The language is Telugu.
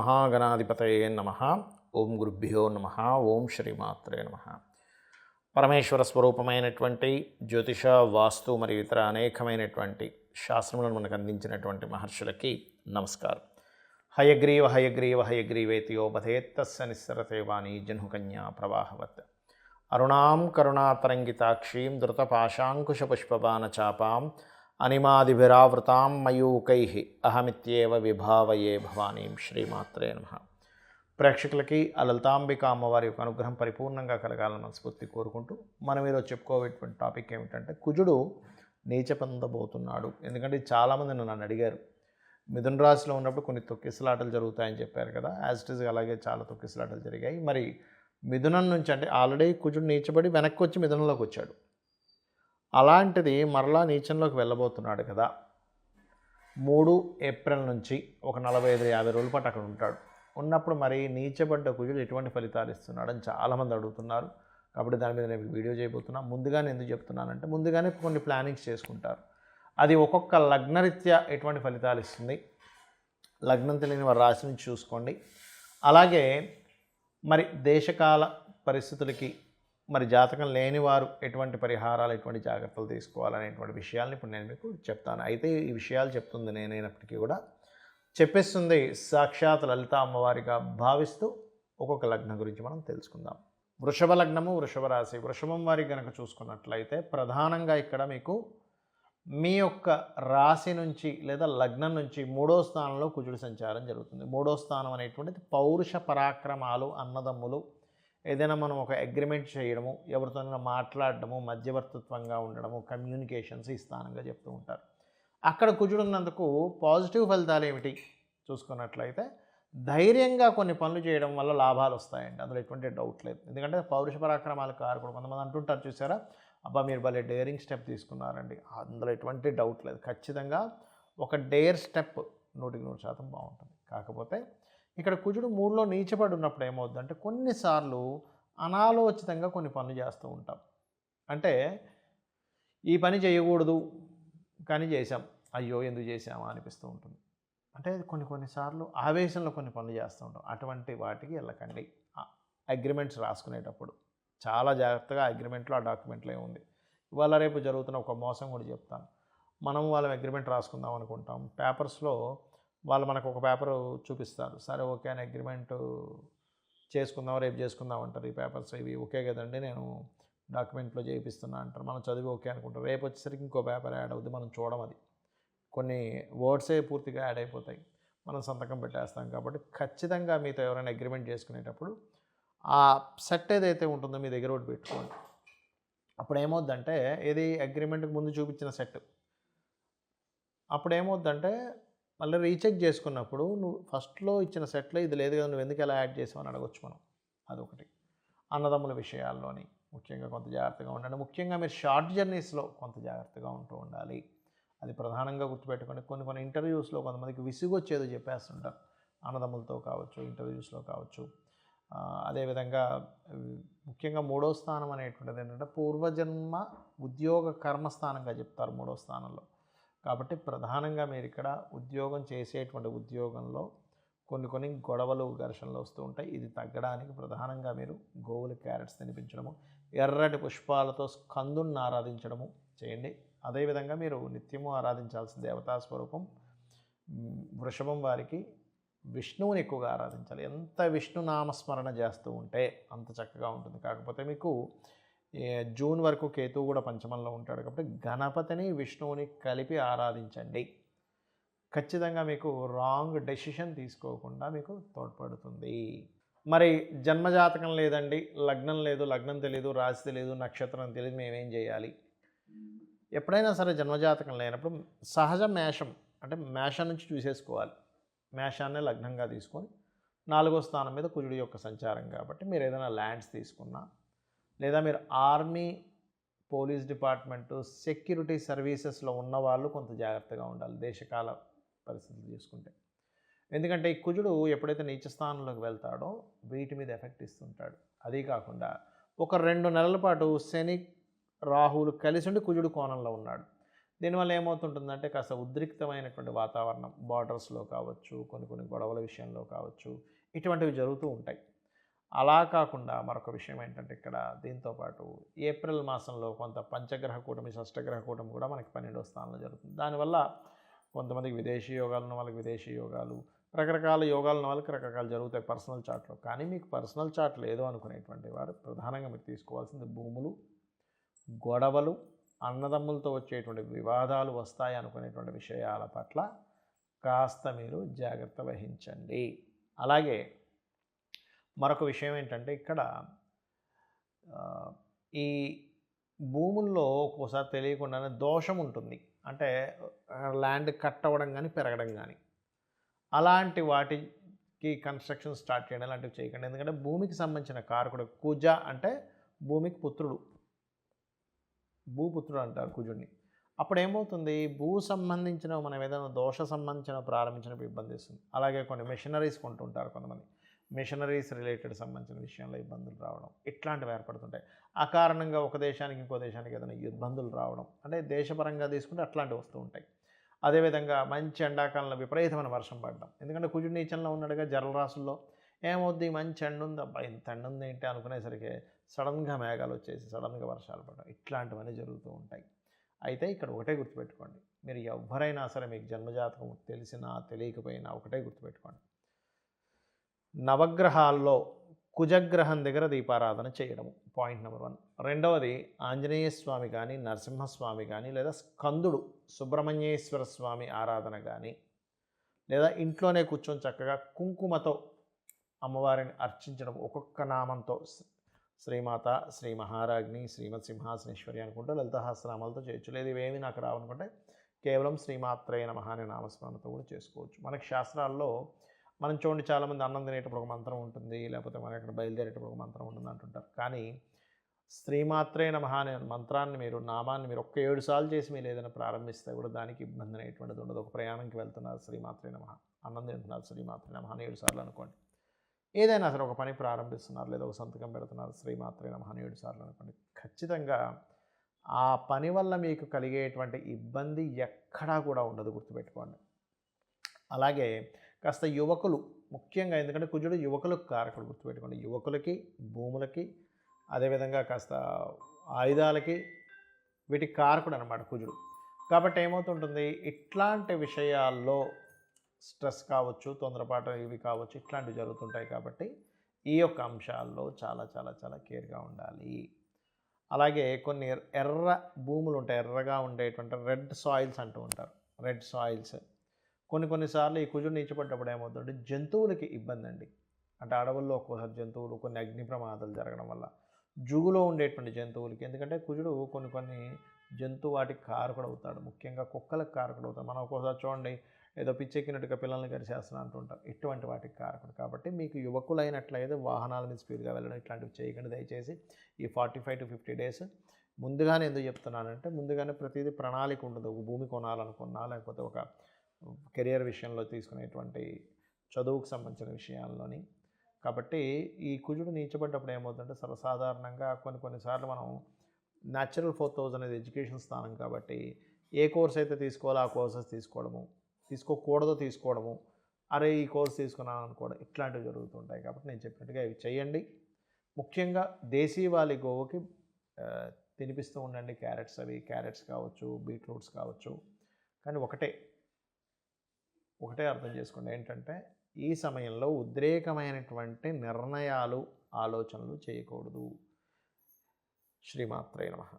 శ్రీమహాగణాధిపతయే నమః. ఓం గురుభ్యో నమః. ఓం శ్రీమాత్రే నమః. పరమేశ్వర స్వరూపమైనటువంటి జ్యోతిష, వాస్తు మరియు ఇతర అనేకమైనటువంటి శాస్త్రములను మనకు అందించినటువంటి మహర్షులకి నమస్కారం. హయగ్రీవ హయగ్రీవ హయగ్రీవేతియోపథేత్తస్య నిస్సరతే వాణి జహ్నుకన్యా ప్రవాహవత్. అరుణాం కరుణాతరంగితాక్షీం ధృతపాశాంకుశపుష్పబాణచాపాం అనిమాదిభిరావృతాం మయూకైః అహమిత్యేవ విభావయే భవానీం. శ్రీమాత్రే నమః. ప్రేక్షకులకి ఆ లలితాంబిక అమ్మవారి యొక్క అనుగ్రహం పరిపూర్ణంగా కలగాలని మనస్ఫూర్తి కోరుకుంటూ మనం ఈరోజు చెప్పుకోవేటువంటి టాపిక్ ఏమిటంటే కుజుడు నీచ పొందబోతున్నాడు. ఎందుకంటే చాలామంది నన్ను అడిగారు, మిథున రాశిలో ఉన్నప్పుడు కొన్ని తొక్కిసలాటలు జరుగుతాయని చెప్పారు కదా. యాజ్ ఇట్ ఈజ్ అలాగే చాలా తొక్కిసలాటలు జరిగాయి. మరి మిథునం నుంచి అంటే ఆల్రెడీ కుజుడు నీచబడి వెనక్కి వచ్చి మిథునంలోకి వచ్చాడు. అలాంటిది మరలా నీచంలోకి వెళ్ళబోతున్నాడు కదా. 3 ఏప్రిల్ నుంచి ఒక 45-50 రోజుల పాటు అక్కడ ఉంటాడు. ఉన్నప్పుడు మరి నీచబడ్డ కుజుడు ఎటువంటి ఫలితాలు ఇస్తున్నాడు అని చాలామంది అడుగుతున్నారు. కాబట్టి దాని మీద నేను వీడియో చేయబోతున్నా. ముందుగానే ఎందుకు చెప్తున్నానంటే ముందుగానే కొన్ని ప్లానింగ్స్ చేసుకుంటారు. అది ఒక్కొక్క లగ్నరీత్యా ఎటువంటి ఫలితాలు ఇస్తుంది, లగ్నం తెలియని వారి రాశి నుంచి చూసుకోండి. అలాగే మరి దేశకాల పరిస్థితులకి మరి జాతకం లేని వారు ఎటువంటి పరిహారాలు, ఎటువంటి జాగ్రత్తలు తీసుకోవాలనేటువంటి విషయాలను ఇప్పుడు నేను మీకు చెప్తాను. అయితే ఈ విషయాలు చెప్తుంది నేనైనప్పటికీ కూడా చెప్పేస్తుంది సాక్షాత్ లలిత అమ్మవారిగా భావిస్తూ ఒక్కొక్క లగ్నం గురించి మనం తెలుసుకుందాం. వృషభ లగ్నము, వృషభ రాశి. వృషభం వారికి కనుక చూసుకున్నట్లయితే ప్రధానంగా ఇక్కడ మీకు మీ యొక్క రాశి నుంచి లేదా లగ్నం నుంచి 3వ స్థానంలో కుజుడు సంచారం జరుగుతుంది. 3వ స్థానం అనేటువంటిది పౌరుష పరాక్రమాలు, అన్నదమ్ములు, ఏదైనా మనం ఒక అగ్రిమెంట్ చేయడము, ఎవరితోనైనా మాట్లాడడము, మధ్యవర్తిత్వంగా ఉండడము, కమ్యూనికేషన్స్ ఈ స్థానంగా చెప్తూ ఉంటారు. అక్కడ కుజుడు ఉన్నందుకు పాజిటివ్ ఫలితాలు ఏమిటి చూసుకున్నట్లయితే ధైర్యంగా కొన్ని పనులు చేయడం వల్ల లాభాలు వస్తాయండి. అందులో ఎటువంటి డౌట్ లేదు. ఎందుకంటే పౌరుష పరాక్రమాలు కారకుడు. కొంతమంది అంటుంటారు చూసారా, అబ్బా మీరు భలే డేరింగ్ స్టెప్ తీసుకున్నారండి. అందులో ఎటువంటి డౌట్ లేదు. ఖచ్చితంగా ఒక డేర్ స్టెప్ 100% బాగుంటుంది. కాకపోతే ఇక్కడ కుజుడు 3లో నీచపడి ఉన్నప్పుడు ఏమవుతుందంటే కొన్నిసార్లు అనాలోచితంగా కొన్ని పనులు చేస్తూ ఉంటాం. అంటే ఈ పని చేయకూడదు కానీ చేసాం, అయ్యో ఎందుకు చేసామా అనిపిస్తూ ఉంటుంది. అంటే కొన్నిసార్లు ఆవేశంలో కొన్ని పనులు చేస్తూ ఉంటాం. అటువంటి వాటికి వెళ్ళకండి. అగ్రిమెంట్స్ రాసుకునేటప్పుడు చాలా జాగ్రత్తగా అగ్రిమెంట్లో ఆ డాక్యుమెంట్లో ఏముంది. ఇవాళ రేపు జరుగుతున్న ఒక మోసం కూడా చెప్తాను. మనం వాళ్ళ అగ్రిమెంట్ రాసుకుందాం అనుకుంటాం. పేపర్స్లో వాళ్ళు మనకు ఒక పేపర్ చూపిస్తారు. సరే ఓకే అని అగ్రిమెంట్ చేసుకుందాం, రేపు చేసుకుందాం అంటారు. ఈ పేపర్స్ ఇవి ఓకే కదండి, నేను డాక్యుమెంట్లో చేయిస్తున్నా అంటారు. మనం చదివి ఓకే అనుకుంటాం. రేపు వచ్చేసరికి ఇంకో పేపర్ యాడ్ అవుతుంది. మనం చూడం, అది కొన్ని వర్డ్సే పూర్తిగా యాడ్ అయిపోతాయి. మనం సంతకం పెట్టేస్తాం. కాబట్టి ఖచ్చితంగా మీతో ఎవరైనా అగ్రిమెంట్ చేసుకునేటప్పుడు ఆ సెట్ ఏదైతే ఉంటుందో మీ దగ్గర ఒకటి పెట్టుకోండి. అప్పుడు ఏమవుద్దంటే ఏది అగ్రిమెంట్కి ముందు చూపించిన సెట్, అప్పుడు ఏమవుద్దంటే మళ్ళీ రీచెక్ చేసుకున్నప్పుడు నువ్వు ఫస్ట్లో ఇచ్చిన సెట్లో ఇది లేదు కదా, నువ్వు ఎందుకు ఎలా యాడ్ చేసావు అని అడగొచ్చు మనం. అదొకటి. అన్నదమ్ముల విషయాల్లోని ముఖ్యంగా కొంత జాగ్రత్తగా ఉండండి. ముఖ్యంగా మీరు షార్ట్ జర్నీస్లో కొంత జాగ్రత్తగా ఉంటూ ఉండాలి. అది ప్రధానంగా గుర్తుపెట్టుకోండి. కొన్ని ఇంటర్వ్యూస్లో కొంతమందికి విసుగొచ్చేదో చెప్పేస్తుంటారు. అన్నదమ్ములతో కావచ్చు, ఇంటర్వ్యూస్లో కావచ్చు. అదేవిధంగా ముఖ్యంగా 3వ స్థానం అనేటువంటిది ఏంటంటే పూర్వజన్మ ఉద్యోగ కర్మస్థానంగా చెప్తారు 3వ స్థానంలో. కాబట్టి ప్రధానంగా మీరు ఇక్కడ ఉద్యోగం చేసేటువంటి ఉద్యోగంలో కొన్ని గొడవలు, ఘర్షణలు వస్తూ ఉంటాయి. ఇది తగ్గడానికి ప్రధానంగా మీరు గోవులు క్యారెట్స్ తినిపించడము, ఎర్రటి పుష్పాలతో స్కందుని ఆరాధించడము చేయండి. అదేవిధంగా మీరు నిత్యము ఆరాధించాల్సిన దేవతా స్వరూపం వృషభం వారికి విష్ణువుని ఎక్కువగా ఆరాధించాలి. ఎంత విష్ణు నామస్మరణ చేస్తూ ఉంటే అంత చక్కగా ఉంటుంది. కాకపోతే మీకు జూన్ వరకు కేతువు కూడా పంచమంలో ఉంటాడు. కాబట్టి గణపతిని, విష్ణువుని కలిపి ఆరాధించండి. ఖచ్చితంగా మీకు రాంగ్ డెసిషన్ తీసుకోకుండా మీకు తోడ్పడుతుంది. మరి జన్మజాతకం లేదండి, లగ్నం లేదు, లగ్నం తెలియదు, రాశి తెలియదు, నక్షత్రం తెలియదు, మేమేం చేయాలి? ఎప్పుడైనా సరే జన్మజాతకం లేనప్పుడు సహజ మేషం అంటే మేషం నుంచి చూసేసుకోవాలి. మేషాన్నే లగ్నంగా తీసుకొని 4వ స్థానం మీద కుజుడి యొక్క సంచారం. కాబట్టి మీరు ఏదైనా ల్యాండ్స్ తీసుకున్నా, లేదా మీరు ఆర్మీ, పోలీస్ డిపార్ట్మెంటు, సెక్యూరిటీ సర్వీసెస్లో ఉన్నవాళ్ళు కొంత జాగ్రత్తగా ఉండాలి దేశకాల పరిస్థితులు చూసుకుంటే. ఎందుకంటే ఈ కుజుడు ఎప్పుడైతే నీచ స్థానంలోకి వెళ్తాడో వీటి మీద ఎఫెక్ట్ ఇస్తుంటాడు. అదీ కాకుండా ఒక 2 నెలల పాటు శని, రాహువులు కలిసి ఉండి కుజుడు కోణంలో ఉన్నాడు. దీనివల్ల ఏమవుతుంటుందంటే కాస్త ఉద్రిక్తమైనటువంటి వాతావరణం బార్డర్స్లో కావచ్చు, కొన్ని కొన్ని గొడవల విషయంలో కావచ్చు, ఇటువంటివి జరుగుతూ ఉంటాయి. అలా కాకుండా మరొక విషయం ఏంటంటే ఇక్కడ దీంతో పాటు ఏప్రిల్ మాసంలో కొంత పంచగ్రహ కూటమి, షష్టగ్రహ కూటమి కూడా మనకి 12వ స్థానంలో జరుగుతుంది. దానివల్ల కొంతమందికి విదేశీ యోగాలు ఉన్న వాళ్ళకి విదేశీ యోగాలు, రకరకాల యోగాలు ఉన్న వాళ్ళకి రకరకాలు జరుగుతాయి పర్సనల్ చార్ట్లో. కానీ మీకు పర్సనల్ చార్ట్ లేదు అనుకునేటువంటి వారు ప్రధానంగా మీరు తీసుకోవాల్సింది భూములు, గొడవలు, అన్నదమ్ములతో వచ్చేటువంటి వివాదాలు వస్తాయి అనుకునేటువంటి విషయాల పట్ల కాస్త మీరు జాగ్రత్త వహించండి. అలాగే మరొక విషయం ఏంటంటే ఇక్కడ ఈ భూముల్లో ఒక్కోసారి తెలియకుండానే దోషం ఉంటుంది. అంటే ల్యాండ్ కట్ అవ్వడం కానీ, పెరగడం కానీ, అలాంటి వాటికి కన్స్ట్రక్షన్ స్టార్ట్ చేయడం లాంటివి చేయకండి. ఎందుకంటే భూమికి సంబంధించిన కారకుడు కుజ అంటే భూమికి పుత్రుడు, భూపుత్రుడు అంటారు కుజుడిని. అప్పుడు ఏమవుతుంది, భూ సంబంధించిన మనం ఏదైనా దోష సంబంధించిన ప్రారంభించినప్పుడు ఇబ్బంది ఇస్తుంది. అలాగే కొన్ని మెషినరీస్ కొంటుంటారు కొంతమంది, మెషినరీస్ రిలేటెడ్ సంబంధించిన విషయంలో ఇబ్బందులు రావడం ఇట్లాంటివి ఏర్పడుతుంటాయి. ఆ కారణంగా ఒక దేశానికి ఇంకో దేశానికి ఏదైనా ఇబ్బందులు రావడం అంటే దేశపరంగా తీసుకుంటే అట్లాంటివి వస్తూ ఉంటాయి. అదేవిధంగా మంచి ఎండాకాలంలో విపరీతమైన వర్షం పడడం, ఎందుకంటే కుజుడు నీచంలో ఉన్నాడుగా జలరాశుల్లో, ఏమవుద్ది మంచి ఎండ ఉంది, అబ్బా ఇంత ఎండ ఉంది ఏంటి అనుకునేసరికి సడన్గా మేఘాలు వచ్చేసి సడన్గా వర్షాలు పడడం ఇట్లాంటివన్నీ జరుగుతూ ఉంటాయి. అయితే ఇక్కడ ఒకటే గుర్తుపెట్టుకోండి, మీరు ఎవరైనా సరే మీకు జన్మజాతకం తెలిసినా తెలియకపోయినా ఒకటే గుర్తుపెట్టుకోండి, నవగ్రహాల్లో కుజగ్రహం దగ్గర దీపారాధన చేయడము పాయింట్ నెంబర్ 1. రెండవది ఆంజనేయ స్వామి కానీ, నరసింహస్వామి కానీ, లేదా స్కందుడు సుబ్రహ్మణ్యేశ్వర స్వామి ఆరాధన కానీ, లేదా ఇంట్లోనే కూర్చొని చక్కగా కుంకుమతో అమ్మవారిని అర్చించడం, ఒక్కొక్క నామంతో శ్రీమాత, శ్రీ మహారాజ్ని, శ్రీమత్ సింహాసనేశ్వరి అనుకుంటూ లలితహాస్యనామాలతో చేయొచ్చు. లేదు ఇవేమి నాకు రావనుకుంటే కేవలం శ్రీమాత్రే నమః అనే నామస్మరణతో కూడా చేసుకోవచ్చు. మనకి శాస్త్రాల్లో మనం చూడండి, చాలామంది అన్నం తినేటప్పుడు ఒక మంత్రం ఉంటుంది, లేకపోతే మనం ఎక్కడ బయలుదేరేటప్పుడు ఒక మంత్రం ఉంటుంది అంటుంటారు. కానీ శ్రీమాత్రే నమః అనే మంత్రాన్ని మీరు, నామాన్ని మీరు ఒక్క 7 సార్లు చేసి మీరు ఏదైనా ప్రారంభిస్తే కూడా దానికి ఇబ్బంది అనేటువంటిది ఉండదు. ఒక ప్రయాణంకి వెళ్తున్నారు శ్రీమాత్రే నమః, అన్నం తింటున్నారు శ్రీమాత్రే నమః అని 7 సార్లు అనుకోండి. ఏదైనా సరే ఒక పని ప్రారంభిస్తున్నారు, లేదా ఒక సంతకం పెడుతున్నారు శ్రీమాత్రే నమః అని 7 సార్లు అనుకోండి. ఖచ్చితంగా ఆ పని వల్ల మీకు కలిగేటువంటి ఇబ్బంది ఎక్కడా కూడా ఉండదు, గుర్తుపెట్టుకోండి. అలాగే కాస్త యువకులు ముఖ్యంగా, ఎందుకంటే కుజుడు యువకులకు కారకుడు, గుర్తుపెట్టుకోండి. యువకులకి, భూములకి, అదేవిధంగా కాస్త ఆయుధాలకి, వీటికి కారకుడు అనమాట కుజుడు. కాబట్టి ఏమవుతుంటుంది, ఇట్లాంటి విషయాల్లో స్ట్రెస్ కావచ్చు, తొందరపాటు ఇవి కావచ్చు, ఇట్లాంటివి జరుగుతుంటాయి. కాబట్టి ఈ యొక్క అంశాల్లో చాలా చాలా చాలా కేర్గా ఉండాలి. అలాగే కొన్ని ఎర్ర భూములు ఉంటాయి, ఎర్రగా ఉండేటువంటి రెడ్ సాయిల్స్ అంటూ ఉంటారు. రెడ్ సాయిల్స్ కొన్నిసార్లు ఈ కుజుడు నీచపడ్డప్పుడు ఏమవుతుందంటే జంతువులకి ఇబ్బంది అండి. అంటే అడవుల్లో ఒక్కోసారి జంతువులు, కొన్ని అగ్ని ప్రమాదాలు జరగడం వల్ల జుగులో ఉండేటువంటి జంతువులకి, ఎందుకంటే కుజుడు కొన్ని జంతువు వాటికి కారకుడు అవుతాడు, ముఖ్యంగా కుక్కలకు కారకుడు అవుతాడు. మనం ఒక్కోసారి చూడండి ఏదో పిచ్చెక్కినట్టుగా పిల్లల్ని కరిచేస్తున్నా అంటుంటాం, ఇటువంటి వాటికి కారకుడు. కాబట్టి మీకు యువకులైనట్లయితే వాహనాల మీద స్పీడ్గా వెళ్ళడం ఇట్లాంటివి చేయకండి దయచేసి. ఈ 45 to 50 డేస్ ముందుగానే ఎందుకు చెప్తున్నానంటే, ముందుగానే ప్రతిదీ ప్రణాళిక ఉంటుంది. ఒక భూమి కొనాలనుకున్నా, లేకపోతే ఒక కెరియర్ విషయంలో తీసుకునేటువంటి చదువుకు సంబంధించిన విషయాల్లోని. కాబట్టి ఈ కుజుడు నీచబడ్డప్పుడు ఏమవుతుందంటే సర్వసాధారణంగా కొన్నిసార్లు మనం న్యాచురల్ 4000 అనేది ఎడ్యుకేషన్ స్థానం కాబట్టి ఏ కోర్స్ అయితే తీసుకోవాలో ఆ కోర్సెస్ తీసుకోవడము, తీసుకోకూడదో తీసుకోవడము, అరే ఈ కోర్స్ తీసుకున్నాను అనుకోవడం, ఇట్లాంటివి జరుగుతుంటాయి. కాబట్టి నేను చెప్పినట్టుగా ఇవి చేయండి. ముఖ్యంగా దేశీవాలి గోవుకి తినిపిస్తూ ఉండండి. క్యారెట్స్ కావచ్చు, బీట్రూట్స్ కావచ్చు. కానీ ఒకటే అర్థం చేసుకోండి, ఏంటంటే ఈ సమయంలో ఉద్రేకమైనటువంటి నిర్ణయాలు, ఆలోచనలు చేయకూడదు. శ్రీమాత్రే నమః.